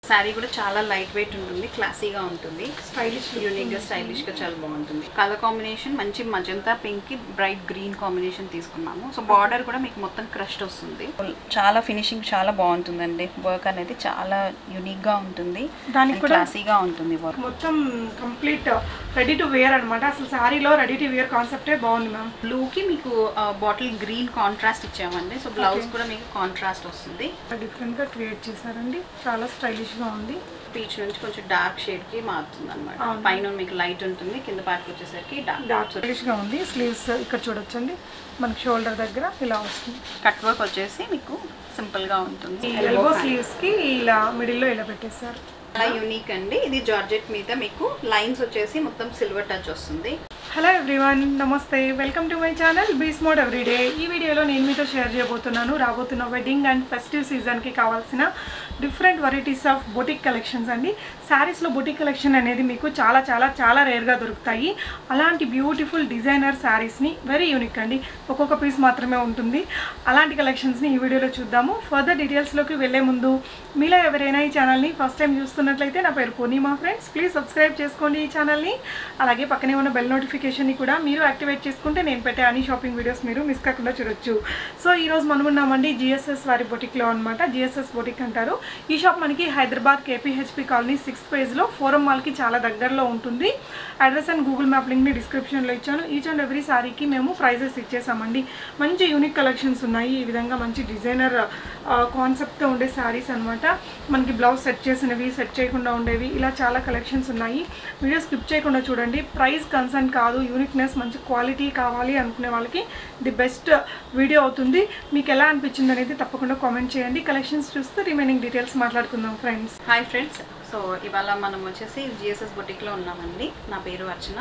Sorry కూడా చాలా light weight ఉంటుంది, క్లాసీగా ఉంటుంది, స్టైలిష్ యూనిక్గా స్టైలిష్గా చాలా బాగుంటుంది. కలర్ కాంబినేషన్ మంచి మజంతా పింక్కి బ్రైట్ గ్రీన్ కాంబినేషన్ తీసుకున్నాము. సో బార్డర్ కూడా మీకు మొత్తం క్రష్డ్ వస్తుంది. చాలా ఫినిషింగ్ చాలా బాగుంటుందండి. వర్క్ అనేది చాలా యూనిక్గా ఉంటుంది, దానికి క్లాసీగా ఉంటుంది. వర్క్ మొత్తం కంప్లీట్ రెడీ టు వేర్ అనమాట. అసలు సారీలో రెడీ టు వేర్ కాన్సెప్టే బాగుంది మ్యామ్. బ్లూకి మీకు బాటిల్ గ్రీన్ కాంట్రాస్ట్ ఇచ్చామండి. సో బ్లౌజ్ కూడా మీకు కాంట్రాస్ట్ వస్తుంది. డిఫరెంట్గా క్రియేట్ చేశారండి, చాలా స్టైలిష్గా ఉంది. పీచ్ నుంచి కొంచెం డార్క్ షేడ్ కి మారుతుంది అనమాట. పైన మీకు లైట్ ఉంటుంది, కింద పార్ట్ వచ్చేసరికి డార్క్ స్టైలిష్ గా ఉంది. స్లీవ్స్ ఇక్కడ చూడొచ్చండి, మనకి షోల్డర్ దగ్గర ఇలా వస్తుంది. కట్ వర్క్ వచ్చేసి మీకు సింపుల్ గా ఉంటుంది. ఎల్బో స్లీవ్స్ కి ఇలా మిడిల్ లో ఇలా పెట్టేశారు. చాలా యూనిక్ అండి. ఇది జార్జెట్ మీద మీకు లైన్స్ వచ్చేసి మొత్తం సిల్వర్ టచ్ వస్తుంది. హలో ఎవ్రీవన్, నమస్తే, welcome to my channel be smart everyday. ఈ వీడియోలో నేను మీతో షేర్ చేయబోతున్నాను రాబోతున్న వెడ్డింగ్ అండ్ ఫెస్టివ్ సీజన్కి కావాల్సిన different varieties of boutique collections అండి. శారీస్లో బొటిక్ కలెక్షన్ అనేది మీకు చాలా చాలా చాలా రేర్గా దొరుకుతాయి. అలాంటి బ్యూటిఫుల్ డిజైనర్ శారీస్ని వెరీ యూనిక్ అండి, ఒక్కొక్క పీస్ మాత్రమే ఉంటుంది. అలాంటి కలెక్షన్స్ని ఈ వీడియోలో చూద్దాము. ఫర్దర్ డీటెయిల్స్లోకి వెళ్ళే ముందు మీలో ఎవరైనా ఈ ఛానల్ని ఫస్ట్ టైం చూస్తున్నట్లయితే నా పేరు పూర్ణిమ ఫ్రెండ్స్, ప్లీజ్ సబ్స్క్రైబ్ చేసుకోండి ఈ ఛానల్ని. అలాగే పక్కనే ఉన్న బెల్ నోటిఫికేషన్ని కూడా మీరు యాక్టివేట్ చేసుకుంటే నేను పెట్టే అన్ని షాపింగ్ వీడియోస్ మీరు మిస్ కాకుండా చూడొచ్చు. సో ఈరోజు మనం ఉన్నామండి జిఎస్ఎస్ వారి బొటిక్లో అనమాట. జిఎస్ఎస్ బొటిక్ అంటారు. ఈ షాప్ మనకి హైదరాబాద్ కేపీహెచ్పి కాలనీ 6th పేజ్లో ఫోరం మాల్కి చాలా దగ్గరలో ఉంటుంది. అడ్రస్ అండ్ గూగుల్ మ్యాప్ లింక్ని డిస్క్రిప్షన్లో ఇచ్చాను. ఈచ్ అండ్ ఎవ్రీ సారీకి మేము ప్రైజెస్ ఇచ్చేసామండి. మంచి యూనిక్ కలెక్షన్స్ ఉన్నాయి. ఈ విధంగా మంచి డిజైనర్ కాన్సెప్ట్తో ఉండే శారీస్ అనమాట. మనకి బ్లౌజ్ సెట్ చేసినవి, సెట్ చేయకుండా ఉండేవి, ఇలా చాలా కలెక్షన్స్ ఉన్నాయి. వీడియో స్కిప్ చేయకుండా చూడండి. ప్రైస్ కన్సర్న్ కాదు, యూనిక్నెస్, మంచి క్వాలిటీ కావాలి అనుకునే వాళ్ళకి ది బెస్ట్ వీడియో అవుతుంది. మీకు ఎలా అనిపించింది అనేది తప్పకుండా కామెంట్ చేయండి. కలెక్షన్స్ చూస్తే రిమైనింగ్ డీటెయిల్స్ మాట్లాడుకుందాం ఫ్రెండ్స్. హాయ్ ఫ్రెండ్స్, సో ఇవాళ మనం వచ్చేసి జిఎస్ఎస్ బొటిక్లో ఉన్నామండి. నా పేరు అర్చన.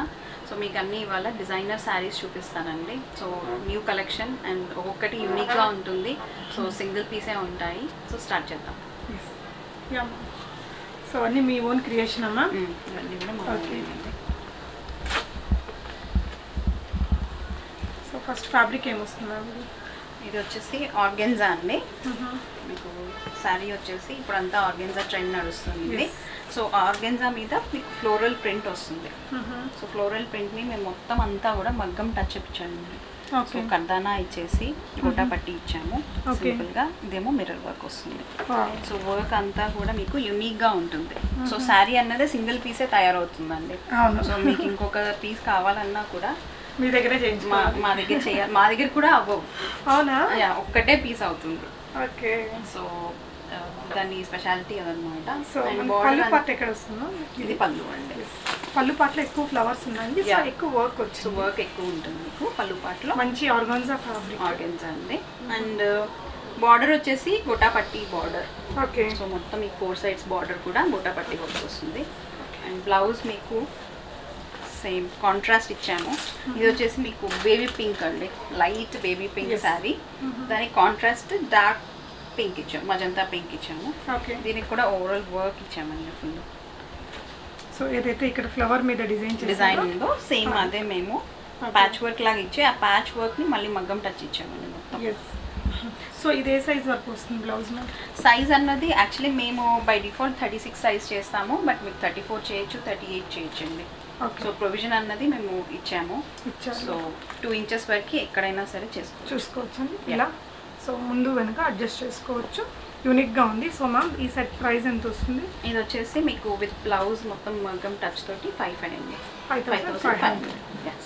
సో మీకు అన్నీ ఇవాళ డిజైనర్ శారీస్ చూపిస్తానండి. సో న్యూ కలెక్షన్ అండ్ ఒక్కొక్కటి యూనిక్గా ఉంటుంది. సో సింగిల్ పీసే ఉంటాయి. సో స్టార్ట్ చేద్దాం. సో అన్నీ మీ ఓన్ క్రియేషన్ అమ్మా? ఇవన్నీ కూడా ఓకే. సో ఫస్ట్ ఫ్యాబ్రిక్ ఏమొస్తుంది? ఇది వచ్చేసి ఆర్గెన్జా అండి. మీకు శారీ వచ్చేసి ఇప్పుడు అంతా ఆర్గెన్జా ట్రెండ్ నడుస్తుంది. సో ఆర్గెన్జా మీద మీకు ఫ్లోరల్ ప్రింట్ వస్తుంది. సో ఫ్లోరల్ ప్రింట్ని మేము మొత్తం అంతా కూడా మగ్గం టచ్ ఇచ్చాము. సో కర్దానా ఇచ్చేసి గోటా పట్టి ఇచ్చాము సింపుల్గా. ఇదేమో మిర్రర్ వర్క్ వస్తుంది. సో వర్క్ అంతా కూడా మీకు యూనిక్గా ఉంటుంది. సో శారీ అన్నది సింగిల్ పీసే తయారవుతుందండి. సో మీకు ఇంకొక పీస్ కావాలన్నా కూడా మీ దగ్గరే చేయించు. మా దగ్గర చేయాలి, మా దగ్గర కూడా అవ్వవు. అవునా? ఒక్కటే పీస్ అవుతుంది. ఓకే. సో దాని స్పెషాలిటీ అదనమాట. సో పళ్ళు పార్ట్ ఎక్కడ వస్తుందో? ఇది పళ్ళు అండి. పళ్ళు పాటలో ఎక్కువ ఫ్లవర్స్ ఉన్నాయి, ఎక్కువ వర్క్ వచ్చింది. వర్క్ ఎక్కువ ఉంటుంది మీకు పళ్ళు పాటలో. మంచి ఆర్గాన్జా ఫ్యాబ్రిక్. ఆర్గాన్జా అండి. అండ్ బార్డర్ వచ్చేసి గోటా పట్టి బార్డర్. ఓకే. సో మొత్తం ఈ 4 sides బార్డర్ కూడా గోటా పట్టి వర్క్ వస్తుంది. అండ్ బ్లౌజ్ మీకు సేమ్ కాంట్రాస్ట్ ఇచ్చాము. ఇది వచ్చేసి మీకు బేబీ పింక్ అండి, లైట్ బేబీ పింక్ శారీ. దానికి కాంట్రాస్ట్ డార్క్ పింక్ ఇచ్చాము, మజంతా పింక్ ఇచ్చాము. దీనికి కూడా ఓవరాల్ వర్క్ ఇచ్చామండి ఫుల్. సో ఏదైతే ఇక్కడ ఫ్లవర్ మీద డిజైన్ ఉందో సేమ్ అదే మేము ప్యాచ్ వర్క్ లాగా ఇచ్చి ఆ ప్యాచ్ వర్క్ ని మళ్ళీ మగ్గం టచ్ ఇచ్చామండి మొత్తం. సో ఇదే సైజ్ వరకు వస్తుంది బ్లౌజ్? సైజ్ అన్నది యాక్చువల్లీ మేము బై డిఫాల్ట్ 36 సైజ్ చేస్తాము, బట్ మీకు 34 చేయొచ్చు, 38 చేయొచ్చండి. సో ప్రొవిజన్ అన్నది మేము ఇచ్చాము. సో 2 inches వరకు ఎక్కడైనా సరే చూసుకోవచ్చు అండి ఇలా. సో ముందు వెనక అడ్జస్ట్ చేసుకోవచ్చు. యూనిక్గా ఉంది. సో మ్యామ్ ఈ సెట్ ప్రైస్ ఎంత వస్తుంది? ఇది వచ్చేసి మీకు విత్ బ్లౌజ్ మొత్తం మగ్గం టచ్ తోటి 5,500. 5,500.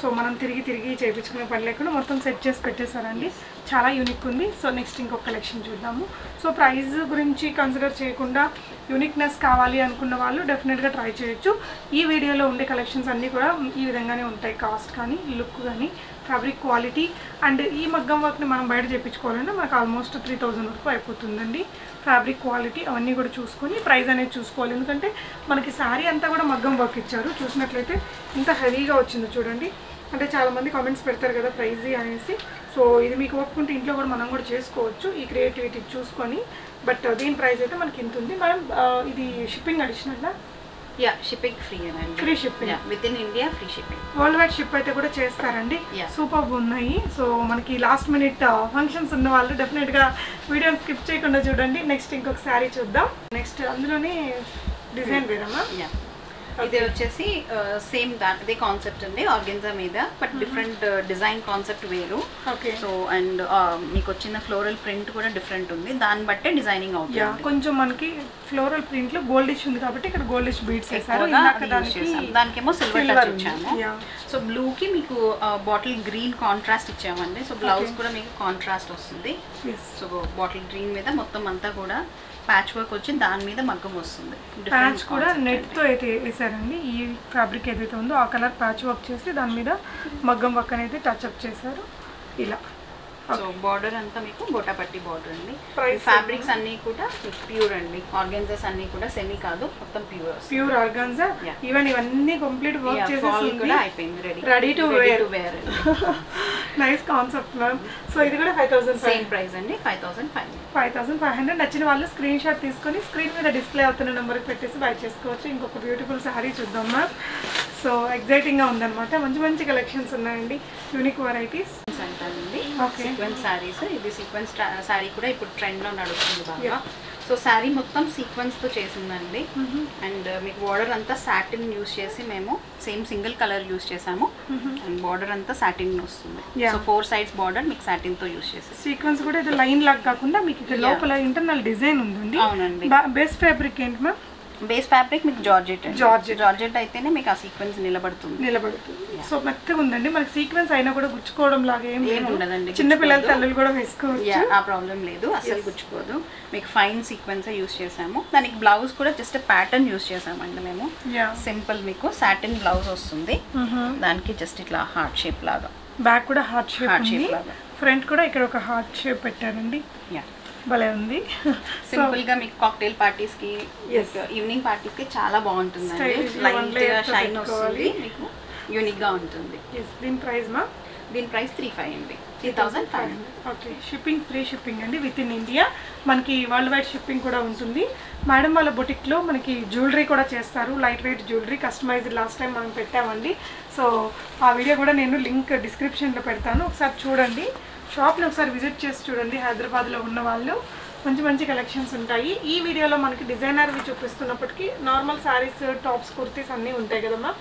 సో మనం తిరిగి చేయించుకునే పని లేకుండా మొత్తం సెట్ చేసి పెట్టేశారండి. చాలా యూనిక్ ఉంది. సో నెక్స్ట్ ఇంకొక కలెక్షన్ చూద్దాము. సో ప్రైస్ గురించి కన్సిడర్ చేయకుండా యూనిక్నెస్ కావాలి అనుకున్న వాళ్ళు డెఫినెట్గా ట్రై చేయొచ్చు. ఈ వీడియోలో ఉండే కలెక్షన్స్ అన్నీ కూడా ఈ విధంగానే ఉంటాయి. కాస్ట్ కానీ, లుక్ కానీ, ఫ్యాబ్రిక్ క్వాలిటీ అండ్ ఈ మగ్గం వర్క్ని మనం బయట చేయించుకోవాలంటే మనకు ఆల్మోస్ట్ 3,000 వరకు అయిపోతుందండి. ఫ్యాబ్రిక్ క్వాలిటీ అవన్నీ కూడా చూసుకొని ప్రైస్ అనేది చూసుకోవాలి. ఎందుకంటే మనకి శారీ అంతా కూడా మగ్గం వర్క్ ఇచ్చారు. చూసినట్లయితే ఇంత హెవీగా వచ్చిందో చూడండి. అంటే చాలామంది కామెంట్స్ పెడతారు కదా ప్రైజ్ అనేసి. సో ఇది మీకు ఒప్పుకుంటే ఇంట్లో కూడా మనం కూడా చేసుకోవచ్చు ఈ క్రియేటివిటీ చూసుకొని. బట్ దీని ప్రైస్ అయితే మనకి ఇంత ఉంది. మనం ఇది షిప్పింగ్ అడిషనల్గా యా షిప్పింగ్ ఫ్రీ అండి. Free shipping. With in India free shipping. World wide ship అయితే కూడా చేస్తారండి. సూపర్ ఉన్నాయి. సో మనకి లాస్ట్ మినిట్ ఫంక్షన్స్ ఉన్న వాళ్ళు డెఫినెట్గా వీడియోని స్కిప్ చేయకుండా చూడండి. నెక్స్ట్ ఇంకొక శారీ చూద్దాం. నెక్స్ట్ అందులోనే డిజైన్ వేరమ్మా. ఇది వచ్చేసి సేమ్ అదే కాన్సెప్ట్ అండి ఆర్గెన్జా మీద, బట్ డిఫరెంట్ డిజైన్ కాన్సెప్ట్ వేరు. సో అండ్ మీకు వచ్చిన ఫ్లోరల్ ప్రింట్ కూడా డిఫరెంట్ ఉంది, దాన్ని బట్టే డిజైనింగ్ అవుతుంది. కొంచెం మనకి ఫ్లోరల్ ప్రింట్ లో గోల్డిష్ ఉంది కాబట్టి ఇక్కడ గోల్డిష్ బీడ్స్ వేసారు. దానికేమో సిల్వర్ టచ్ ఇచ్చాము. సో బ్లూ కి మీకు బాటిల్ గ్రీన్ కాంట్రాస్ట్ ఇచ్చామండి. సో బ్లౌజ్ కూడా మీకు కాంట్రాస్ట్ వస్తుంది. సో బాటిల్ గ్రీన్ మీద మొత్తం అంతా కూడా ప్యాచ్ వర్క్ వచ్చి దాని మీద మగ్గం వస్తుంది. ప్యాచ్ కూడా నెట్ తో అయితే వేసారండి. ఈ ఫ్యాబ్రిక్ ఏదైతే ఉందో ఆ కలర్ ప్యాచ్ వర్క్ చేసి దాని మీద మగ్గం వర్క్ అనేది టచ్ అప్ చేశారు ఇలా. సో బార్డర్ అంతా మీకు గోటాపట్టి బార్డర్ అండి. ఫ్యాబ్రిక్స్ అన్ని కూడా ప్యూర్ అండి. ఆర్గాన్జాస్ అన్ని కూడా సెమీ కాదు, మొత్తం ప్యూర్ ఆర్గాన్జా. ఈవెన్ ఇవన్నీ కంప్లీట్ వర్క్ చేసేసి కూడా అయిపోయింది, ready to wear. Nice concept ma'am. So ఇది కూడా 5000 సేమ్ ప్రైస్ అండి. 5500. నచ్చిన వాళ్ళు స్క్రీన్ షాట్ తీసుకొని స్క్రీన్ మీద డిస్ప్లే అవుతున్న నెంబర్కి పెట్టేసి బై చేసుకోవచ్చు. ఇంకొక బ్యూటిఫుల్ శారీ చూద్దాం మ్యామ్. సో ఎగ్జైటింగ్గా ఉందన్నమాట. మంచి మంచి కలెక్షన్స్ ఉన్నాయండి, యూనిక్ వెరైటీస్ అంటారండి. సీక్వెన్స్ శారీస్. ఇది సీక్వెన్స్ శారీ కూడా ఇప్పుడు ట్రెండ్లో నడుస్తుంది బాగా. సో శారీ మొత్తం సీక్వెన్స్ తో చేసిందండి. అండ్ మీకు బార్డర్ అంతా సాటిన్ యూస్ చేసి మేము సేమ్ సింగిల్ కలర్ యూస్ చేసాము. అండ్ బార్డర్ అంతా సాటిన్ వస్తుంది. సో 4 sides బార్డర్ మీకు సాటిన్ తో యూస్ చేసి. సీక్వెన్స్ కూడా ఇది లైన్ లాగా కాకుండా మీకు ఇక్కడ లోపల ఇంటర్నల్ డిజైన్ ఉందండి. అవునండి. బేస్ ఫ్యాబ్రిక్ ఏంటి మ్యామ్? బేస్ ఫ్యాబ్రిక్ మీకు జార్జెట్ అయితేనే మీకు ఆ సీక్వెన్స్ నిలబడుతుంది. సో మెత్తగా ఉందండి. మనకి సీక్వెన్స్ అయినా కూడా గుచ్చుకోవడం లాగా ఏం ఉండదండి. చిన్న పిల్లల తల్లులు కూడా వేసుకోవచ్చు, ఆ ప్రాబ్లం లేదు, అసలు గుచ్చుకోదు. మీకు ఫైన్ సీక్వెన్స్ యూస్ చేసాము. దానికి బ్లౌజ్ కూడా జస్ట్ ప్యాటర్న్ యూస్ చేసామండి మేము. సింపుల్ మీకు సాటిన్ బ్లౌజ్ వస్తుంది. దానికి జస్ట్ ఇట్లా హార్ట్ షేప్ లాగా. బ్యాక్ కూడా హార్ట్ షేప్ లాగా. ఫ్రంట్ కూడా ఇక్కడ ఒక హార్ట్ షేప్ పెట్టారండి. భలే ఉంది. సింపుల్ గా మీకు కాక్టైల్ పార్టీస్ కి, ఈవినింగ్ పార్టీస్ కి చాలా బాగుంటుందండి. లైట్ షైన్ వస్తుంది, మీకు యూనిక్ గా ఉంటుంది. దీని ప్రైస్ మా? దీని ప్రైస్ 35 అండి. 3500. ఓకే. షిప్పింగ్ ఫ్రీ షిప్పింగ్ అండి విత్ ఇన్ ఇండియా. మనకి వరల్డ్ వైడ్ షిప్పింగ్ కూడా ఉంటుంది. మేడం వాళ్ళ బొటిక్లో మనకి జ్యువెలరీ కూడా చేస్తారు, light weight jewellery customised. Last time మనం పెట్టామండి. సో ఆ వీడియో కూడా నేను లింక్ డిస్క్రిప్షన్లో పెడతాను, ఒకసారి చూడండి. షాప్ని ఒకసారి విజిట్ చేసి చూడండి. హైదరాబాద్లో ఉన్న వాళ్ళు మంచి మంచి కలెక్షన్స్ ఉంటాయి. ఈ వీడియోలో మనకి డిజైనర్వి చూపిస్తున్నప్పటికీ నార్మల్ శారీస్, టాప్స్, కుర్తీస్ అన్నీ ఉంటాయి కదమ్మా?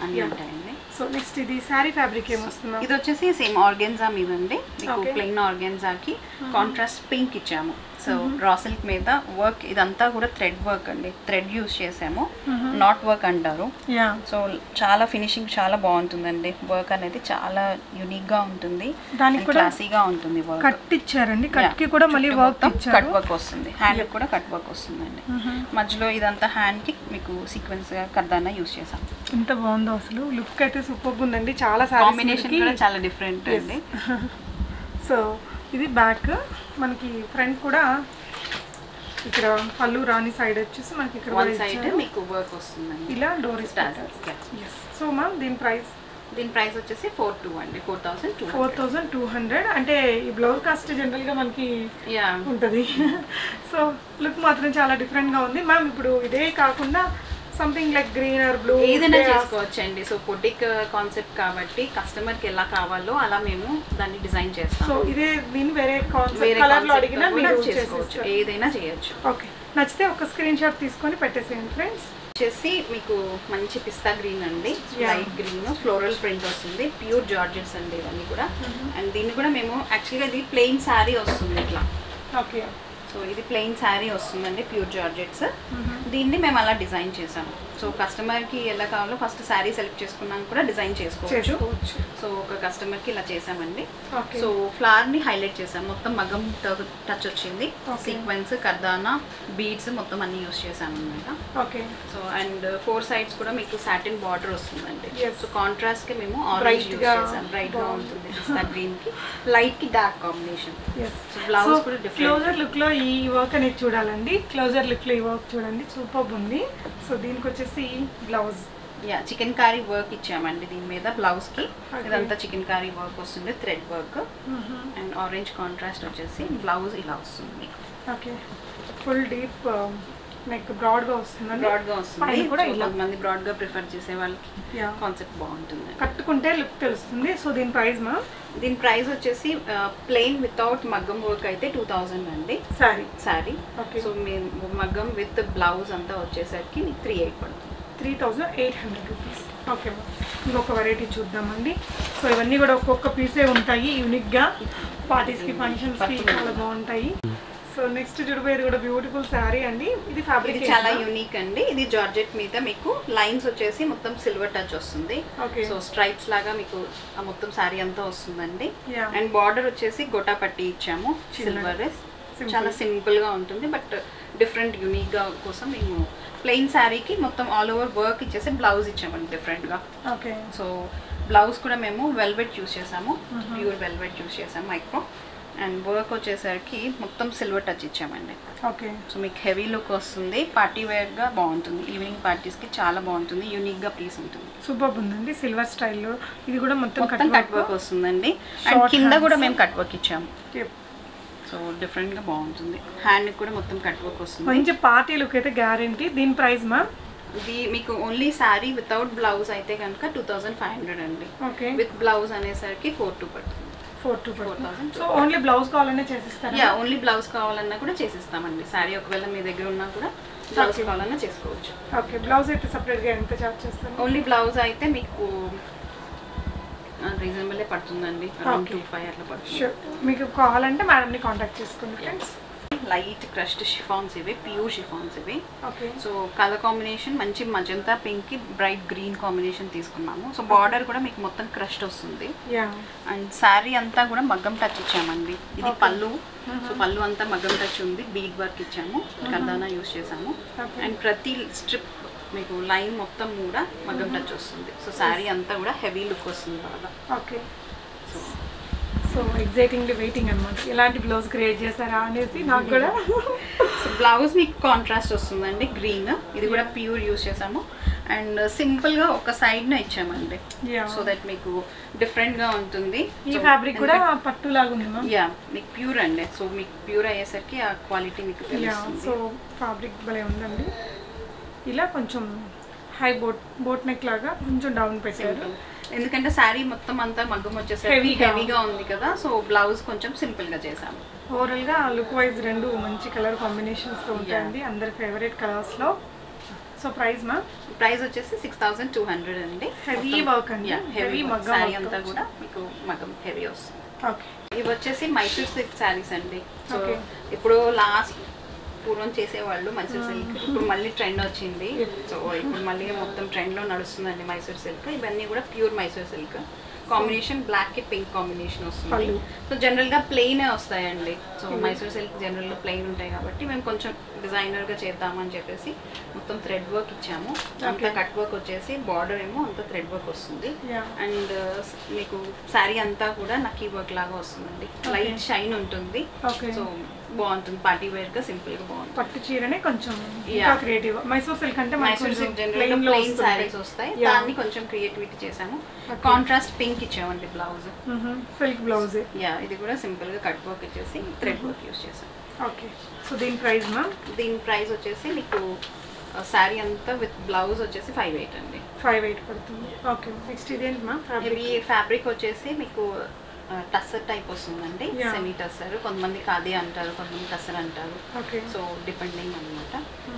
అన్నీ ఉంటాయండి. సో నెక్స్ట్ ఇది శారీ ఫ్యాబ్రిక్ ఏమొస్తుందా? ఇది వచ్చేసి సేమ్ ఆర్గెన్జా మీద అండి. మీకు ప్లెయిన్ ఆర్గెన్జాకి కాంట్రాస్ట్ పింక్ ఇచ్చాము. సో రా సిల్క్ మీద వర్క్ ఇదంతా కూడా థ్రెడ్ వర్క్ అండి. థ్రెడ్ యూస్ చేసాము, నాట్ వర్క్ అంటారు. సో చాలా ఫినిషింగ్ చాలా బాగుంటుందండి. వర్క్ అనేది చాలా యూనిక్ గా ఉంటుంది, దానికి కూడా క్లాసీగా ఉంటుంది. వర్క్ కట్ ఇచ్చారండి. కట్ కి కూడా మళ్ళీ వర్క్ ఇచ్చారు. కట్ వర్క్ వస్తుంది, హ్యాండ్ కూడా కట్ వర్క్ వస్తుందండి. మధ్యలో ఇదంతా హ్యాండ్ కి మీకు సీక్వెన్స్ గా కర్దానా యూస్ చేసాం. ఎంత బాగుందో అసలు. లుక్ అయితే సూపర్ ఉందండి. చాలా కాంబినేషన్ కూడా చాలా డిఫరెంట్ అండి. సో ఇది బ్యాక్. మనకి ఫ్రంట్ కూడా ఇక్కడ పళ్ళు రాని సైడ్ వచ్చేసి మనకి ఇక్కడ వన్ సైడ్ మీకు వర్క్ వస్తుందండి. ఇలా డోర్ స్టార్ట్. సో మ్యామ్ దీని ప్రైస్ వచ్చేసి 42 అండి. 4200. అంటే ఈ బ్లౌజ్ కాస్ట్ జనరల్ గా మనకి ఉంటది. సో లుక్ మాత్రం చాలా డిఫరెంట్ గా ఉంది మ్యామ్. ఇప్పుడు ఇదే కాకుండా something like green or blue ఏదైనా చేసుకోవచ్చండి. సో బొటిక్ కాన్సెప్ట్ కాబట్టి కస్టమర్ కి ఎలా కావాలో అలా మేము దాన్ని డిజైన్ చేస్తాం. సో ఇదే దీని వేరే కలర్ లో అడిగినా మీరు చేసుకోవచ్చు, ఏదైనా చేయొచ్చు. ఓకే. నచ్చితే ఒక స్క్రీన్ షాట్ తీసుకొని పెట్టేసేయండి ఫ్రెండ్స్. వచ్చేసి మీకు మంచి పిస్తా గ్రీన్ అండి. లైట్ గ్రీన్ ఫ్లోరల్ ప్రింట్ వస్తుంది. ప్యూర్ జార్జెట్స్ అండి ఇవన్నీ కూడా. అండ్ దీన్ని కూడా మేము యాక్చువల్గా ఇది ప్లెయిన్ శారీ వస్తుంది ఇట్లా. ఓకే. సో ఇది ప్లెయిన్ శారీ వస్తుందండి, ప్యూర్ జార్జెట్స్. దీన్ని మేము అలా డిజైన్ చేసాము. సో కస్టమర్కి ఎలా కావాలో ఫస్ట్ శారీ సెలెక్ట్ చేసుకున్నాక కూడా డిజైన్ చేసుకోవచ్చు. సో ఒక కస్టమర్కి ఇలా చేసామండి. సో ఫ్లవర్ని హైలైట్ చేసాం. మొత్తం మగ్గం టచ్ వచ్చింది. సీక్వెన్స్, కర్దానా, బీడ్స్ మొత్తం అన్ని యూస్ చేసాము అనమాట. ఓకే. సో అండ్ 4 sides కూడా మీకు సాటిన్ బార్డర్ వస్తుందండి. సో కాంట్రాస్ట్ కి మేము ఆరెంజ్ యూస్ చేసాం. బ్రైట్ గా ఉంటుంది పిస్తా గ్రీన్ కి, లైట్ కి డార్క్ కాంబినేషన్. సో బ్లౌజ్ కూడా డిఫరెంట్. క్లోజర్ లుక్ లో ఈ వర్క్ అనేది చూడాలండి. క్లోజర్ లుక్ లో ఈ వర్క్ చూడండి, సూపర్ ఉంది. సో దీనికి వచ్చేసి బ్లౌజ్ చికెన్ కారీ వర్క్ ఇచ్చామండి దీని మీద. బ్లౌజ్ కి ఇదంతా చికెన్ కారీ వర్క్ వస్తుంది, thread work. And orange contrast వచ్చేసి బ్లౌజ్ ఇలా వస్తుంది. ఓకే. ఫుల్ డీప్ నెక్ బ్రాడ్గా వస్తుందండి. బ్రాడ్గా వస్తుంది. పైన కూడా ఇలా కొంతమంది బ్రాడ్గా ప్రిఫర్ చేసే వాళ్ళకి కాన్సెప్ట్ బాగుంటుంది, కట్టుకుంటే లుక్ తెలుస్తుంది. సో దీని ప్రైస్ మా? దీని ప్రైస్ వచ్చేసి ప్లెయిన్ వితౌట్ మగ్గం వర్క్ అయితే 2000 అండి శారీ. సో మేము మగ్గం విత్ బ్లౌజ్ అంతా వచ్చేసరికి మీకు 3800 పడుతుంది. 3800 రూపీస్. ఓకే మా, ఇంకొక వెరైటీ చూద్దామండి. సో ఇవన్నీ కూడా ఒక్కొక్క పీసే ఉంటాయి యూనిక్గా, పార్టీస్కి ఫంక్షన్స్కి చాలా బాగుంటాయి. సో నెక్స్ట్ చూడబోయేది కూడా బ్యూటిఫుల్ శారీ అండి. ఇది ఫ్యాబ్రిక్ చాలా యూనిక్ అండి. ఇది జార్జెట్ మీద మీకు లైన్స్ వచ్చేసి మొత్తం సిల్వర్ టచ్ వస్తుంది. సో స్ట్రైప్స్ లాగా మీకు మొత్తం శారీ అంతా వస్తుందండి. అండ్ బార్డర్ వచ్చేసి గోటా పట్టి ఇచ్చాము, సిల్వర్. చాలా సింపుల్ గా ఉంటుంది, బట్ డిఫరెంట్ యూనిక్ గా కోసం మేము ప్లెయిన్ శారీకి మొత్తం ఆల్ ఓవర్ వర్క్ ఇచ్చేసి బ్లౌజ్ ఇచ్చామండి డిఫరెంట్ గా. సో బ్లౌజ్ కూడా మేము వెల్వెట్ యూస్ చేసాము, ప్యూర్ వెల్వెట్ యూస్ చేసాము మైక్రో. అండ్ వర్క్ వచ్చేసరికి మొత్తం సిల్వర్ టచ్ ఇచ్చామండి. సో మీకు హెవీ లుక్ వస్తుంది, పార్టీ వేర్గా బాగుంటుంది, ఈవినింగ్ పార్టీస్కి చాలా బాగుంటుంది, యూనిక్గా పీస్ ఉంటుంది. సూపర్ ఉందండి సిల్వర్ స్టైల్లో. ఇది కూడా మొత్తం కట్ వర్క్ వస్తుందండి. అండ్ కింద కూడా మేము కట్ వర్క్ ఇచ్చాము. సో డిఫరెంట్గా బాగుంటుంది. హ్యాండ్ కూడా మొత్తం కట్ వర్క్ వస్తుంది, మంచి పార్టీ లుక్ అయితే గ్యారెంటీ. దీని ప్రైస్ మా? ఇది మీకు ఓన్లీ శారీ వితౌట్ బ్లౌజ్ అయితే కనుక 2500 అండి. విత్ బ్లౌజ్ అనేసరికి 4200 పడుతుంది. 4000. సో ఓన్లీ బ్లౌజ్ కావాలన్నా చేసిస్తారా? యా, ఓన్లీ బ్లౌజ్ కావాలన్నా కూడా చేసిస్తామండి. శారీ ఒకవేళ మీ దగ్గర ఉన్నా కూడా బ్లౌజ్ కావాలన్నా చేసుకోవచ్చు. ఓకే, బ్లౌజ్ అయితే సపరేట్గా ఎంత చార్జ్ చేస్తారు? ఓన్లీ బ్లౌజ్ అయితే మీకు రీజనబుల్ పడుతుందండి, అరౌండ్ 2500 అట్లా పడుతుంది. మీకు కావాలంటే మేడంని కాంటాక్ట్ చేసుకోండి ఫ్రెండ్స్. లైట్ క్రష్డ్ షిఫాన్స్ ఇవి, ప్యూర్ షిఫాన్స్ ఇవి. సో కలర్ కాంబినేషన్ మంచి మజంతా పింక్ కి బ్రైట్ గ్రీన్ కాంబినేషన్ తీసుకున్నాము. సో బార్డర్ కూడా మీకు మొత్తం క్రష్డ్ వస్తుంది. అండ్ శారీ అంతా కూడా మగ్గం టచ్ ఇచ్చామండి. ఇది పళ్ళు. సో పళ్ళు అంతా మగ్గం టచ్ ఉంది, బీడ్ వర్క్ ఇచ్చాము, కర్దానా యూస్ చేసాము. అండ్ ప్రతి స్ట్రిప్ మీకు లైన్ మొత్తం కూడా మగ్గం టచ్ వస్తుంది. సో శారీ అంతా కూడా హెవీ లుక్ వస్తుంది బాగా. ఓకే, సో ఎగ్జైటింగ్లీ వెయిటింగ్ అనమాట, ఎలాంటి బ్లౌజ్ క్రియేట్ చేస్తారా అనేసి నాకు కూడా. సో బ్లౌజ్ మీకు కాంట్రాస్ట్ వస్తుందండి, గ్రీన్. ఇది కూడా ప్యూర్ యూస్ చేసాము. అండ్ సింపుల్గా ఒక సైడ్న ఇచ్చామండి, సో దట్ మీకు డిఫరెంట్గా ఉంటుంది. ఈ ఫ్యాబ్రిక్ కూడా పట్టు లాగా ఉంది. యా, మీకు ప్యూర్ అండి. సో మీకు ప్యూర్ అయ్యేసరికి ఆ క్వాలిటీ మీకు తెలుస్తుంది. సో ఫ్యాబ్రిక్ భలే ఉందండి. ఇలా కొంచెం హై బోట్ నెక్ లాగా కొంచెం డౌన్ పెట్టారు, ఎందుకంటే శారీ మొత్తం అంతా మగ్గం వచ్చేసరికి హెవీగా ఉంది కదా. సో బ్లౌజ్ కొంచెం సింపుల్ గా చేసాము. ఓవరాల్ గా లుక్ వైజ్ రెండు మంచి కలర్ కాంబినేషన్స్ తో ఉంటాయండి, అందరి ఫేవరెట్ కలర్స్ లో. సో ప్రైస్ మా? ప్రైస్ వచ్చేసి 6200 అండి. హెవీ వర్క్ అండి, హెవీ మగ్గం శారీ అంతా కూడా మీకు మగ్గం హెవీ వస్తుంది. ఓకే, ఇవి వచ్చేసి మైసూర్ సిల్క్ శారీస్ అండి. సో ఇప్పుడు లాస్ట్ పూర్వం చేసేవాళ్ళు మైసూర్ సిల్క్, ఇప్పుడు మళ్ళీ ట్రెండ్ వచ్చింది. సో ఇప్పుడు మళ్ళీ మొత్తం ట్రెండ్లో నడుస్తుందండి మైసూర్ సిల్క్. ఇవన్నీ కూడా pure Mysore silk combination, black కి పింక్ కాంబినేషన్ వస్తుంది. సో జనరల్గా ప్లెయినే వస్తాయండి. సో మైసూర్ సిల్క్ జనరల్గా ప్లెయిన్ ఉంటాయి కాబట్టి మేము కొంచెం డిజైనర్గా చేద్దామని చెప్పేసి మొత్తం థ్రెడ్ వర్క్ ఇచ్చాము. అంతా కట్ వర్క్ వచ్చేసి బార్డర్ ఏమో అంతా థ్రెడ్ వర్క్ వస్తుంది. అండ్ మీకు శారీ అంతా కూడా నక్కీ వర్క్ లాగా వస్తుందండి, లైట్ షైన్ ఉంటుంది. సో బాగుంటుంది, పార్టీ వేర్ గా సింపుల్ గా బాగుంటుంది. పట్టు చీరనే కొంచెం క్రియేటివ్. మైసూర్ సిల్క్ అంటే Mysore silk general plain saris వస్తాయి, దాన్ని కొంచెం క్రియేటివిటీ చేసాము. కాంట్రాస్ట్ పింక్ ఇచ్చామండి బ్లౌజ్, సిల్క్ బ్లౌజ్. యా, ఇది కూడా సింపుల్ గా కట్ వర్క్ ఇచ్చేసి థ్రెడ్ వర్క్ యూస్ చేసాం. ఓకే, సో దీని ప్రైస్ మా? దీని ప్రైస్ వచ్చేసి మీకు శారీ అంతా విత్ బ్లౌజ్ వచ్చేసి 5800 అండి. 5800 పడుతుంది. ఓకే, నెక్స్ట్ ఇదేంటి మా? ఇవి ఫ్యాబ్రిక్ వచ్చేసి మీకు టస్సర్ టైప్ వస్తుందండి, సెమీ టస్సర్. కొంతమంది ఖాదీ అంటారు, కొంతమంది టస్సర్ అంటారు. సో డిపెండింగ్ అనమాట.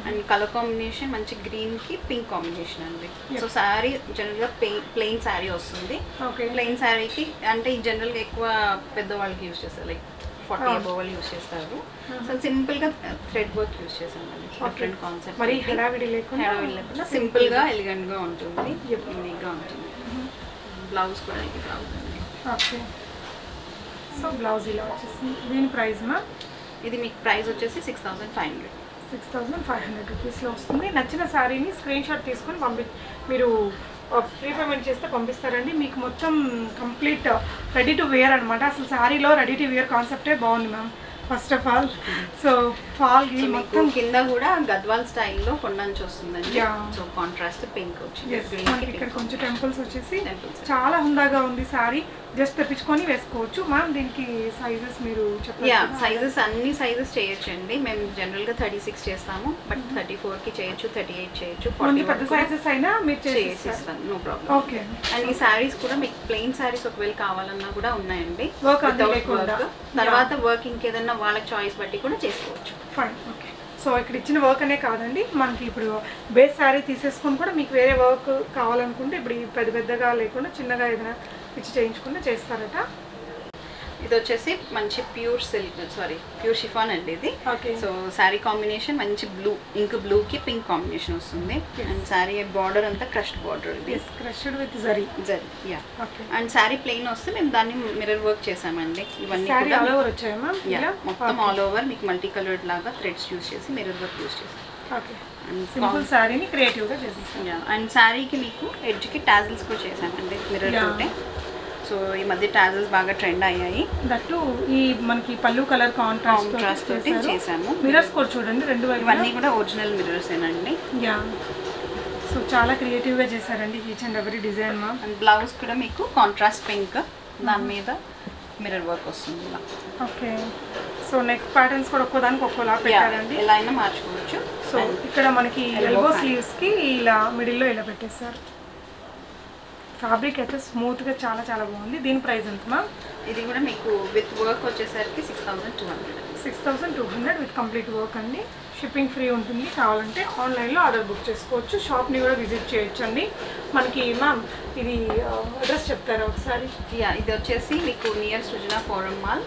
అండ్ కలర్ కాంబినేషన్ మంచి గ్రీన్ కి పింక్ కాంబినేషన్ అండి. సో శారీ జనరల్గా ప్లెయిన్ శారీ వస్తుంది. ప్లెయిన్ శారీకి అంటే జనరల్గా ఎక్కువ పెద్దవాళ్ళకి యూజ్ చేస్తారు, లైక్ 40 above వాళ్ళు యూజ్ చేస్తారు. సో సింపుల్ గా థ్రెడ్ వర్క్ యూజ్ చేసామండి, డిఫరెంట్ కాన్సెప్ట్. మరి హడావిడి లేకుండా సింపుల్ గా ఎలిగెంట్ గా ఉంటుంది, యూనిక్ గా ఉంటుంది. బ్లౌజ్ కూడా ఇది బ్లౌజ్ అండి. ఓకే, సో బ్లౌజ్ ఇలా వచ్చేసింది. దీని ప్రైస్ మా? ఇది మీకు ప్రైస్ వచ్చేసి 6500. 6500 రూపీస్లో వస్తుంది. నచ్చిన శారీని స్క్రీన్ షాట్ తీసుకొని మీరు ఫ్రీ పేమెంట్ చేస్తే పంపిస్తారండి. మీకు మొత్తం కంప్లీట్ రెడీ టు వేర్ అనమాట. అసలు శారీలో రెడీ టు వేర్ కాన్సెప్టే బాగుంది ma'am. First of all. So fall కి మొత్తం కింద కూడా గద్వాల్ స్టైల్లో కొండంచి వస్తుందండి. సో కాంట్రాస్ట్ పింక్ వచ్చింది. ఇక్కడ కొంచెం టెంపుల్స్ వచ్చేసి చాలా హుందాగా ఉంది సారీ. జస్ట్ తెప్పించుకొని వేసుకోవచ్చు. మ్యామ్ దీనికి సైజెస్ మీరు చెప్పండి. సైజెస్ అన్ని సైజెస్ చేయొచ్చండి. మేము జనరల్గా 36 చేస్తాము, బట్ 34కి చేయొచ్చు, 38 చేయొచ్చు, 40 పెద్ద సైజెస్ అయినా మీరు చేసిస్తాను, నో ప్రాబ్లం. ఓకే. అండ్ ఈ శారీస్ కూడా మీకు ప్లెయిన్ శారీస్ ఒకవేళ కావాలన్నా కూడా ఉన్నాయండి. వర్క్ తర్వాత వర్క్ ఇంకేదన్నా వాళ్ళ చాయిస్ బట్టి కూడా చేసుకోవచ్చు. Fine, okay. సో ఇక్కడ ఇచ్చిన వర్క్ అనే కాదండి, మనకి ఇప్పుడు బేస్ శారీ తీసేసుకొని కూడా మీకు వేరే వర్క్ కావాలనుకుంటే ఇప్పుడు పెద్ద పెద్దగా లేకుండా చిన్నగా ఏదైనా ఇచ్చి చేయించుకుంటే చేస్తారట. ఇది వచ్చేసి మంచి pure silk, sorry pure chiffon అండి ఇది. సో శారీ కాంబినేషన్ మంచి బ్లూ, ఇంక్ బ్లూకి పింక్ కాంబినేషన్ వస్తుంది. అండ్ శారీ బార్డర్ అంతా crushed border, crushed with zari. Yeah. And sari plain వస్తే మేము దాన్ని మిర్రర్ వర్క్ చేసామండి. ఇవన్నీ కూడా ఆల్ ఓవర్ వచ్చాయమ్మా. మొత్తం ఆల్ ఓవర్ మీకు మల్టీ కలర్డ్ లాగా థ్రెడ్స్ యూస్ చేసి మిర్రర్ వర్క్ యూస్ చేసాం. ఓకే. సింపుల్ శారీని క్రియేటివ్గా చేసేసాం. అండ్ శారీకి మీకు ఎడ్జ్కి టాజిల్స్ కూడా చేసామండి మిర్రర్ తోటే. సో ఈ మధ్య టాజిల్స్ బాగా ట్రెండ్ అయ్యాయి. దట్టు ఈ మనకి పళ్ళు కలర్ కాంట్రాస్ట్ తోటి చేసాము. మిర్రర్స్ కూడా చూడండి రెండు వైపు. ఇవన్నీ కూడా ఒరిజినల్ మిర్రర్స్ ఏనండి. యా. సో చాలా క్రియేటివ్గా చేశారండి ఈచ్ అండ్ ఎవ్రీ డిజైన్. మా అండ్ బ్లౌజ్ కూడా మీకు కాంట్రాస్ట్ పింక్, దాని మీద మిర్రర్ వర్క్ వస్తుంది ఇలా. ఓకే. సో నెక్ ప్యాటర్న్స్ కూడా ఒక్కోదానికి ఒక్కోలా పెట్టారండి. ఎలా అయినా మార్చుకోవచ్చు. సో ఇక్కడ మనకి ఎల్బో స్లీవ్స్కి ఇలా మిడిల్లో ఇలా పెట్టేశారు. ఫ్యాబ్రిక్ అయితే స్మూత్గా చాలా చాలా బాగుంది. దీని ప్రైస్ ఎంతమా? ఇది కూడా మీకు విత్ వర్క్ వచ్చేసరికి 6200. 6200 విత్ కంప్లీట్ వర్క్ అండి. షిప్పింగ్ ఫ్రీ ఉంటుంది. కావాలంటే ఆన్లైన్లో ఆర్డర్ బుక్ చేసుకోవచ్చు. షాప్ని కూడా విజిట్ చేయొచ్చు అండి. మనకి మ్యామ్ ఇది అడ్రస్ చెప్తారా ఒకసారి? ఇది వచ్చేసి మీకు near Srujana forum mall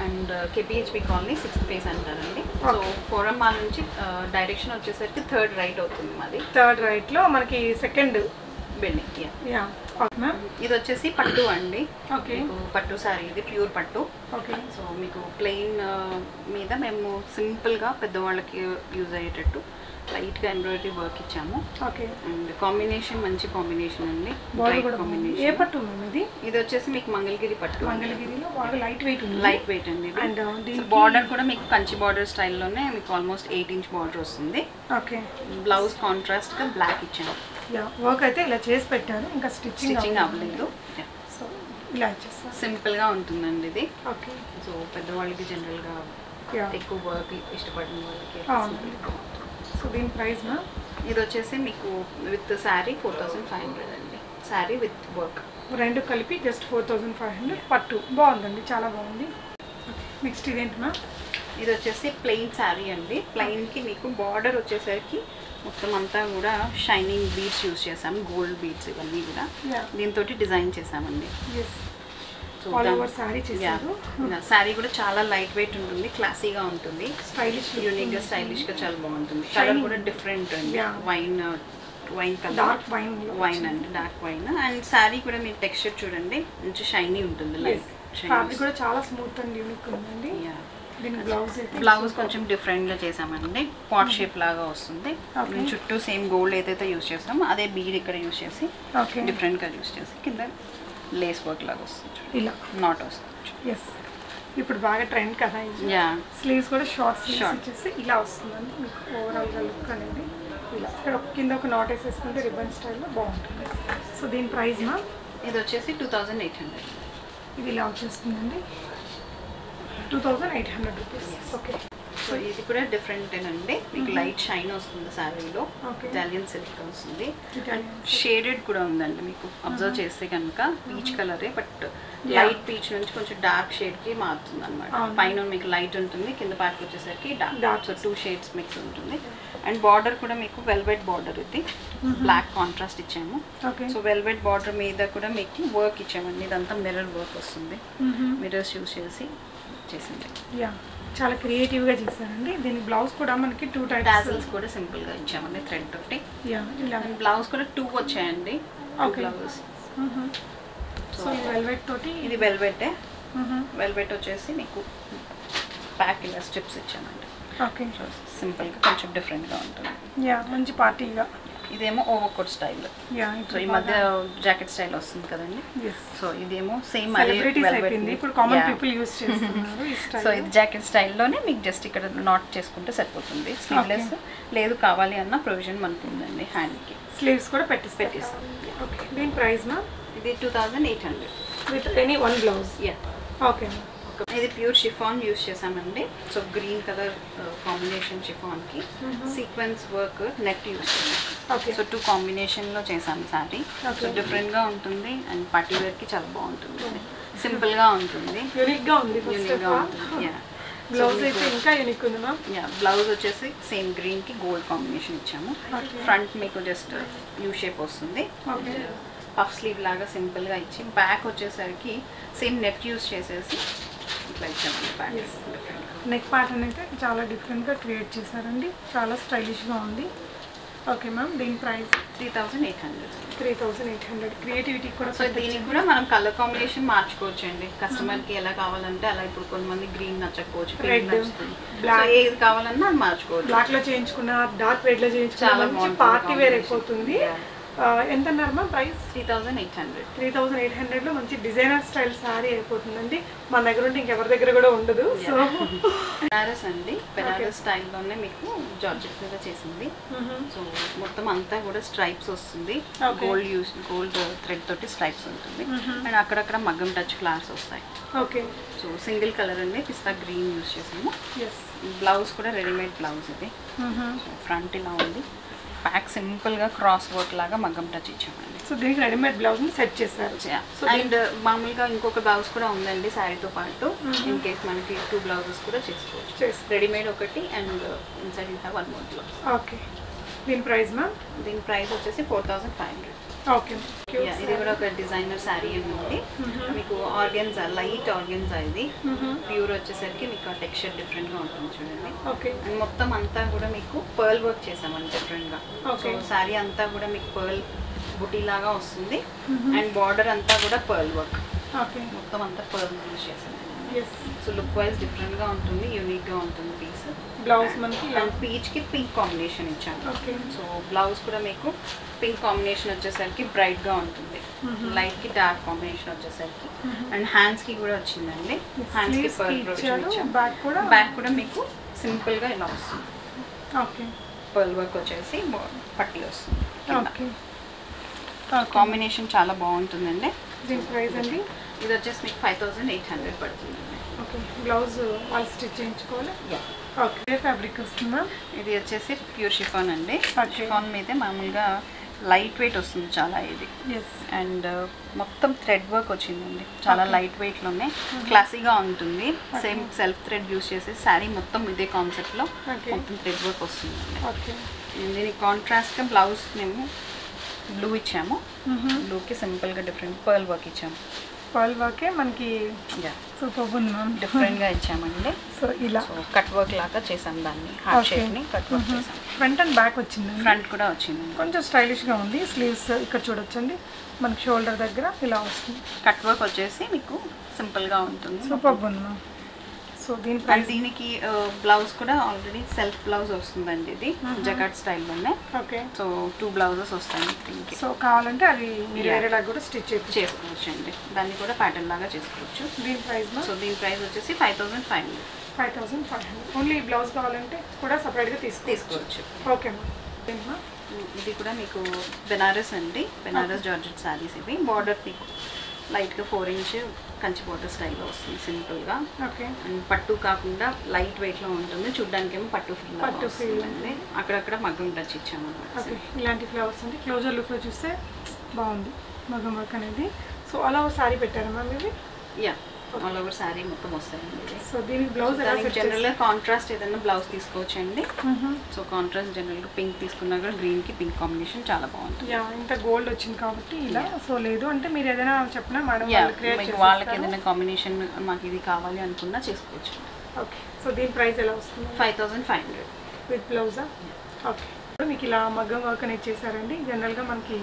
and KPHB colony 6th phase అంటారండి. సో ఫోరం మాల్ నుంచి డైరెక్షన్ వచ్చేసరికి 3rd రైట్ అవుతుంది మాది. 3rd రైట్లో మనకి సెకండ్ బిల్డింగ్. ఇది వచ్చేసి పట్టు అండి. ఓకే. పట్టు సారీ, ఇది ప్యూర్ పట్టు. ఓకే. సో మీకు ప్లెయిన్ మీద మేము సింపుల్గా పెద్దవాళ్ళకి యూజ్ అయ్యేటట్టు లైట్గా ఎంబ్రాయిడరీ వర్క్ ఇచ్చాము. ఓకే. అండ్ కాంబినేషన్ మంచి కాంబినేషన్ అండి. ఏ పట్టు మ్యామ్ ఇది? ఇది వచ్చేసి మీకు మంగళగిరి పట్టు. మంగళగిరిలో బాగా లైట్ వెయిట్ ఉంది. లైట్ వెయిట్ అండి. అండ్ బార్డర్ కూడా మీకు కంచి బార్డర్ స్టైల్లోనే మీకు ఆల్మోస్ట్ 8 ఇంచ్ బార్డర్ వస్తుంది. ఓకే. బ్లౌజ్ కాంట్రాస్ట్గా బ్లాక్ ఇచ్చాము. వర్క్ అయితే ఇలా చేసి పెట్టారు, ఇంకా స్టిచ్చింగ్ అవ్వలేదు. సో ఇలా చేస్తారు. సింపుల్గా ఉంటుందండి ఇది. ఓకే. సో పెద్దవాళ్ళకి జనరల్గా ఎక్కువ వర్క్ ఇష్టపడిన వాళ్ళకి. సో దీని ప్రైస్ నా? ఇది వచ్చేసి మీకు విత్ శారీ 4500 అండి. శారీ విత్ వర్క్ రెండు కలిపి జస్ట్ 4500. పట్టు బాగుందండి, చాలా బాగుంది. నెక్స్ట్ ఇదేంటి మ్యామ్? ఇది వచ్చేసి ప్లెయిన్ శారీ అండి. ప్లెయిన్కి మీకు బార్డర్ వచ్చేసరికి మొత్తం అంతా కూడా షైనింగ్ బీడ్స్ యూజ్ చేసాము, గోల్డ్ బీడ్స్ ఇవన్నీ కూడా దీంతో డిజైన్ చేసామండి. శారీ కూడా చాలా లైట్ వెయిట్ ఉంటుంది, క్లాసీగా ఉంటుంది, యూనిక్ గా స్టైలిష్ గా చాలా బాగుంటుంది. కలర్ కూడా డిఫరెంట్ అండి. వైన్ కలర్, వైన్ అండి, డార్క్ వైన్. అండ్ శారీ కూడా మీరు టెక్స్చర్ చూడండి, మంచి షైనీ ఉంటుంది. ఫ్యాబ్రిక్ కూడా చాలా స్మూత్ అండ్ యూనిక్ ఉందండి. బ్లౌజ్ కొంచెం డిఫరెంట్ గా చేసామండి. పాట్ షేప్ లాగా వస్తుంది. చుట్టూ సేమ్ గోల్డ్ ఏదైతే యూజ్ చేస్తామో అదే బీడ్ ఇక్కడ యూజ్ చేసి డిఫరెంట్ గా యూజ్ చేసి కింద లేస్ వర్క్ లాగా వస్తుంది, ఇలా నాట్ వస్తుంది. ఇప్పుడు బాగా ట్రెండ్ కదా. స్లీవ్స్ కూడా షార్ట్ స్లీవ్స్ వచ్చేసి ఇలా వస్తుందండి. మీకు ఓవరాల్ గా లుక్ అనేది ఇలా ఇక్కడ కింద ఒక నాట్ వేసేసుకుంటే రిబ్బన్ స్టైల్లో బాగుంటుంది. సో దీని ప్రైస్ మా? ఇది వచ్చేసి 2800. ఇది ఇలా వచ్చేస్తుందండి, 2800 రూపీస్. ఓకే. సో ఇది కూడా డిఫరెంట్ అండి. మీకు లైట్ షైన్ వస్తుంది శారీలో, ఇటాలియన్ సిల్క్ వస్తుంది. షేడెడ్ కూడా ఉందండి. మీకు అబ్జర్వ్ చేస్తే కనుక పీచ్ కలరే, బట్ లైట్ పీచ్ నుంచి కొంచెం డార్క్ షేడ్ కి మారుతుంది అనమాట. పైన మీకు లైట్ ఉంటుంది, కింద పార్ట్ వచ్చేసరికి డార్క్. సో 2 షేడ్స్ మిక్స్ ఉంటుంది. అండ్ బార్డర్ కూడా మీకు వెల్వెట్ బార్డర్, ఇది బ్లాక్ కాంట్రాస్ట్ ఇచ్చాము. సో వెల్వెట్ బార్డర్ మీద కూడా మీకు వర్క్ ఇచ్చామండి. ఇదంతా మిర్రర్ వర్క్ వస్తుంది, మిర్రర్స్ యూజ్ చేసి చేసింది. చాలా క్రియేటివ్గా చేశారండి. దీని బ్లౌజ్ కూడా మనకి 2 టైప్స్ టాజిల్స్ కూడా సింపుల్గా ఇచ్చామండి థ్రెడ్ తోటి. బ్లౌజ్ కూడా 2 వచ్చాయండి. బ్లౌజ్ సో వెల్వెట్ తోటి, ఇది వెల్వెట్. వెల్వెట్ వచ్చేసి మీకు బ్యాక్ ఇలా స్ట్రిప్స్ ఇచ్చామండి. ఓకే. సింపుల్గా కొంచెం డిఫరెంట్గా ఉంటుంది. మంచి పార్టీగా. ఇదేమో ఓవర్ కోట్ స్టైల్. సో ఈ మధ్య జాకెట్ స్టైల్ వస్తుంది కదండి. సో ఇదేమో సేమ్ ఇప్పుడు కామన్ పీపుల్ యూస్ చేస్తున్నారు ఈ స్టైల్. సో ఇది జాకెట్ స్టైల్లోనే మీకు జస్ట్ ఇక్కడ నాట్ చేసుకుంటే సరిపోతుంది. స్లీవ్లెస్ లేదు కావాలి అన్న ప్రొవిజన్ మనకు ఉందండి. హ్యాండ్కి స్లీవ్స్ కూడా పెట్టిస్తాం. ఓకే, దీని ప్రైస్ మా ఇది 2800 with any one blouse. Okay, ఇది ప్యూర్ షిఫాన్ యూస్ చేసామండి. సో గ్రీన్ కలర్ కాంబినేషన్ షిఫాన్కి సీక్వెన్స్ వర్క్ నెట్ యూస్ చేసాం. సో 2 కాంబినేషన్లో చేసాం శారీ. సో డిఫరెంట్గా ఉంటుంది అండ్ పార్టీ వేర్కి చాలా బాగుంటుంది. సింపుల్గా ఉంటుంది, యూనిక్గా ఉంది. బ్లౌజ్ అయితే ఇంకా యూనిక్ ఉంది మ్యామ్. బ్లౌజ్ వచ్చేసి సేమ్ గ్రీన్కి గోల్డ్ కాంబినేషన్ ఇచ్చాము. ఫ్రంట్ మీకు జస్ట్ యూ షేప్ వస్తుంది, పఫ్ స్లీవ్ లాగా సింపుల్గా ఇచ్చి బ్యాక్ వచ్చేసరికి సేమ్ నెట్ యూస్ చేసేసి ఇట్లా ఇచ్చామండి. బ్యాక్ నెక్ ప్యాటర్న్ అయితే చాలా డిఫరెంట్గా క్రియేట్ చేశారండి, చాలా స్టైలిష్గా ఉంది. ఓకే మ్యామ్, దీని ప్రైస్ 3800. క్రియేటివిటీ కూడా. సో దీనికి కూడా మనం కలర్ కాంబినేషన్ మార్చుకోవచ్చు అండి. కస్టమర్కి ఎలా కావాలంటే అలా. ఇప్పుడు కొంతమంది గ్రీన్ నచ్చకపోవచ్చు, రెడ్, బ్లాక్, ఏది కావాలన్నా అది మార్చుకోవచ్చు. బ్లాక్ లో చేయించుకున్న, డార్క్ రెడ్ లో చేయించుకున్న చాలా బాగుంటుంది, పార్టీ వేర్ అయిపోతుంది. ఎంత అన్నారు మ్యామ్ ప్రైస్? 3800 లో మంచి డిజైనర్ స్టైల్ సారీ అయిపోతుందండి. మన దగ్గర ఉంటే ఇంకెవరి దగ్గర కూడా ఉండదు. సో బెనారస్ అండి, బెనారస్ స్టైల్లోనే మీకు జార్జెట్ మీద చేసింది. సో మొత్తం అంతా కూడా స్ట్రైప్స్ వస్తుంది, గోల్డ్ థ్రెడ్ తోటి స్ట్రైప్స్ ఉంటుంది అండ్ అక్కడక్కడ మగ్గం టచ్ ఫ్లవర్స్ వస్తాయి. ఓకే, సో సింగిల్ కలర్ అండి, పిస్తా గ్రీన్ యూస్ చేసాము. బ్లౌజ్ కూడా రెడీమేడ్ బ్లౌజ్ ఇది. ఫ్రంట్ ఇలా ఉంది, బ్యాక్ సింపుల్గా క్రాస్ వర్క్ లాగా మగ్గం టచ్ ఇచ్చామండి. సో దీనికి రెడీమేడ్ బ్లౌజ్ సెట్ చేశారు. అండ్ మామూలుగా ఇంకొక బ్లౌజ్ కూడా ఉందండి శారీతో పాటు. ఇన్ కేస్ మనకి 2 బ్లౌజెస్ కూడా చేసుకోవచ్చు. రెడీమేడ్ ఒకటి అండ్ ఇన్సైడ్ ఇంకా 1 more బ్లౌజ్. ఓకే, దీని ప్రైస్ మ్యామ్? దీని ప్రైస్ వచ్చేసి 4500. ఓకే, ఇది కూడా ఒక డిజైనర్ శారీ అండి. మీకు ఆర్గెన్జా, లైట్ ఆర్గెన్జా ఇది. ప్యూర్ వచ్చేసరికి మీకు ఆ టెక్స్చర్ డిఫరెంట్గా ఉంటుంది చూడండి. అండ్ మొత్తం అంతా కూడా మీకు పర్ల్ వర్క్ చేసామండి డిఫరెంట్గా. సో శారీ అంతా కూడా మీకు పర్ల్ బుటీ లాగా వస్తుంది అండ్ బార్డర్ అంతా కూడా పర్ల్ వర్క్. మొత్తం అంతా పర్ల్ యూజ్ చేసాం. సో లుక్ వైజ్ డిఫరెంట్గా ఉంటుంది, యూనిక్గా ఉంటుంది పీస్. బ్లౌజ్ మనకి అండ్ పీచ్కి పింక్ కాంబినేషన్ ఇచ్చాను. సో బ్లౌజ్ కూడా మీకు పింక్ కాంబినేషన్ వచ్చేసరికి బ్రైట్గా ఉంటుంది, లైట్కి డార్క్ కాంబినేషన్ వచ్చేసరికి. అండ్ హ్యాండ్స్కి కూడా వచ్చిందండి, హ్యాండ్స్కి పర్ల్ ప్రొవిజన్ ఇచ్చాము. బ్యాక్ కూడా మీకు సింపుల్గా ఇలా వస్తుంది. పర్ల్ వర్క్ వచ్చేసి పట్టి వస్తుంది. కాంబినేషన్ చాలా బాగుంటుందండి. దీని ప్రైస్ అండి? ఇది వచ్చేసి మీకు 5800 పడుతుంది. ఓకే, బ్లౌజ్ వాళ్ళు స్టిచ్ చేయించుకోవాలి. ఓకే, ఫ్యాబ్రిక్ వస్తుందా? ఇది వచ్చేసి ప్యూర్ షిఫాన్ అండి. షిఫాన్ మీద మామూలుగా లైట్ వెయిట్ వస్తుంది చాలా ఇది. అండ్ మొత్తం థ్రెడ్ వర్క్ వచ్చిందండి, చాలా లైట్ వెయిట్లోనే క్లాసీగా ఉంటుంది. సేమ్ సెల్ఫ్ థ్రెడ్ యూస్ చేసి శారీ మొత్తం ఇదే కాన్సెప్ట్లో మొత్తం థ్రెడ్ వర్క్ వస్తుందండి. దీనికి కాంట్రాస్ట్గా బ్లౌజ్ మేము బ్లూ ఇచ్చాము. బ్లూకి సింపుల్గా డిఫరెంట్ పర్ల్ వర్క్ ఇచ్చాము. పర్ల్ వర్కే మనకి సూపర్ ఉంది మ్యామ్, డిఫరెంట్గా ఇచ్చామండి. సో ఇలా కట్ వర్క్ లాగా చేసాం, దాన్ని హార్ట్ షేప్ని కట్ వర్క్ చేసాం. ఫ్రంట్ అండ్ బ్యాక్ వచ్చింది, ఫ్రంట్ కూడా వచ్చింది. కొంచెం స్టైలిష్గా ఉంది. స్లీవ్స్ ఇక్కడ చూడొచ్చండి, మనకి షోల్డర్ దగ్గర ఇలా వస్తుంది. కట్ వర్క్ వచ్చేసి మీకు సింపుల్గా ఉంటుంది, సూపర్ ఉంది మ్యామ్. సో దీనికి బ్లౌజ్ కూడా ఆల్రెడీ సెల్ఫ్ బ్లౌజ్ వస్తుందండి. ఇది జకాట్ స్టైల్లోనే. ఓకే, సో 2 బ్లౌజెస్ వస్తాయి దీనికి. సో కావాలంటే అది మీరు వేరేలాగా కూడా స్టిచ్ చేసుకోవచ్చు అండి, దాన్ని కూడా ప్యాటర్న్ లాగా చేసుకోవచ్చు. దీని ప్రైస్? సో దీని ప్రైస్ వచ్చేసి 5500. 5500. ఓన్లీ బ్లౌజ్ కావాలంటే కూడా సపరేట్గా తీసుకోవచ్చు. Okay ma'am. ఇది కూడా మీకు బెనారస్ అండి, బెనారస్ జార్జెట్ శారీస్ ఇవి. బార్డర్ మీకు లైట్గా 4 ఇంచ్ కంచి బార్డర్ స్టైల్లో వస్తుంది సింపుల్గా. అండ్ పట్టు కాకుండా లైట్ వెయిట్లో ఉంటుంది, చూడ్డానికి ఏమో పట్టు ఫీల్ అండి. అక్కడక్కడ మగ్గం టచ్ ఇచ్చాము అనమాట. ఇలాంటి ఫ్లవర్స్ అంటే క్లోజర్ లుక్లో చూస్తే బాగుంది మగ్గం వర్క్ అనేది. సో ఆల్ ఓవర్ శారీ పెట్టారా మ్యామ్ ఇవి? ఆల్ ఓవర్ శారీ మొత్తం వస్తాయండి. సో దీనికి బ్లౌజ్ జనరల్గా కాంట్రాస్ట్ ఏదైనా బ్లౌజ్ తీసుకోవచ్చు అండి. సో కాంట్రాస్ట్ జనరల్గా పింక్ తీసుకున్నా కూడా గ్రీన్కి పింక్ కాంబినేషన్ చాలా బాగుంటుంది. ఇంత గోల్డ్ వచ్చింది కాబట్టి ఇలా. సో లేదు అంటే మీరు ఏదైనా చెప్పినా మేడం వాళ్ళకి ఏదైనా కాంబినేషన్ మాకు ఇది కావాలి అనుకున్నా చేసుకోవచ్చు. ఓకే, సో దీని ప్రైస్ ఎలా వస్తుంది? 5500 విత్ బ్లౌజా? ఓకే, మీకు ఇలా మగ్గం వర్క్ అనేది చేశారండి. జనరల్గా మనకి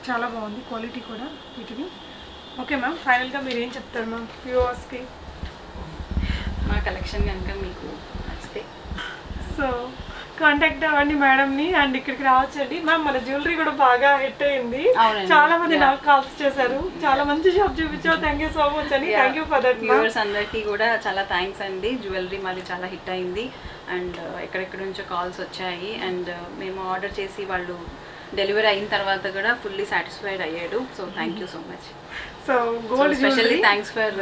చాలా బాగుంది క్వాలిటీ కూడా వీటిని. ఓకే మ్యామ్, ఫైనల్గా మీరు ఏం చెప్తారు మ్యామ్ వ్యూవర్స్కి? మా కలెక్షన్ కనుక మీకు నచ్చితే సో కాంటాక్ట్ అవ్వండి మేడంని అండ్ ఇక్కడికి రావచ్చండి. మ్యామ్ మన జ్యువెలరీ కూడా బాగా హిట్ అయింది, అవునండి. చాలా మంది నాకు కాల్స్ చేశారు, చాలా మంచి షాప్ చూపించావు, థ్యాంక్ యూ సో మచ్ అండి. Thank you for that. Viewers అందరికీ కూడా చాలా థ్యాంక్స్ అండి. జ్యువెలరీ మరి చాలా హిట్ అయింది అండ్ ఎక్కడెక్కడ నుంచో కాల్స్ వచ్చాయి అండ్ మేము ఆర్డర్ చేసి వాళ్ళు డెలివరీ అయిన తర్వాత కూడా ఫుల్లీ సాటిస్ఫైడ్ అయ్యాడు. So thank you so much. So gold specially thanks for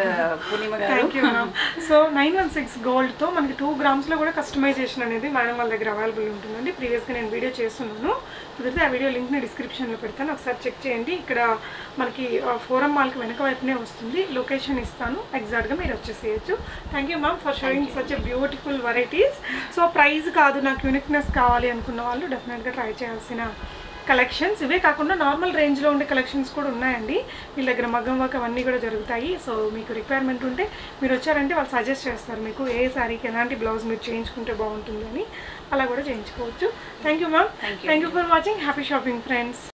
Purnima గారు. Thank you ma'am. సో 916 గోల్డ్తో మనకి 2 గ్రామ్స్లో కూడా కస్టమైజేషన్ అనేది మేడం వాళ్ళ దగ్గర అవైలబుల్ ఉంటుందండి. ప్రీవియస్గా నేను వీడియో చేస్తున్నాను, కుదిరితే ఆ వీడియో లింక్ని డిస్క్రిప్షన్లో పెడతాను, ఒకసారి చెక్ చేయండి. ఇక్కడ మనకి ఫోరం మాల్కి వెనక వైపునే వస్తుంది, లొకేషన్ ఇస్తాను, ఎగ్జాక్ట్గా మీరు వచ్చేసేయచ్చు. Thank you ma'am for showing such a beautiful varieties. So price కాదు, నాకు యూనిక్నెస్ కావాలి అనుకున్న వాళ్ళు డెఫినెట్గా ట్రై చేయాల్సిన కలెక్షన్స్ ఇవే కాకుండా నార్మల్ రేంజ్లో ఉండే కలెక్షన్స్ కూడా ఉన్నాయండి. వీళ్ళ దగ్గర మగ్గం వర్క్ అవన్నీ కూడా జరుగుతాయి. సో మీకు రిక్వైర్మెంట్ ఉంటే మీరు వచ్చారంటే వాళ్ళు సజెస్ట్ చేస్తారు మీకు ఏ శారీకి ఎలాంటి బ్లౌజ్ మీరు చేయించుకుంటే బాగుంటుంది అని, అలా కూడా చేయించుకోవచ్చు. Thank you ma'am. Thank you for watching. Happy shopping friends.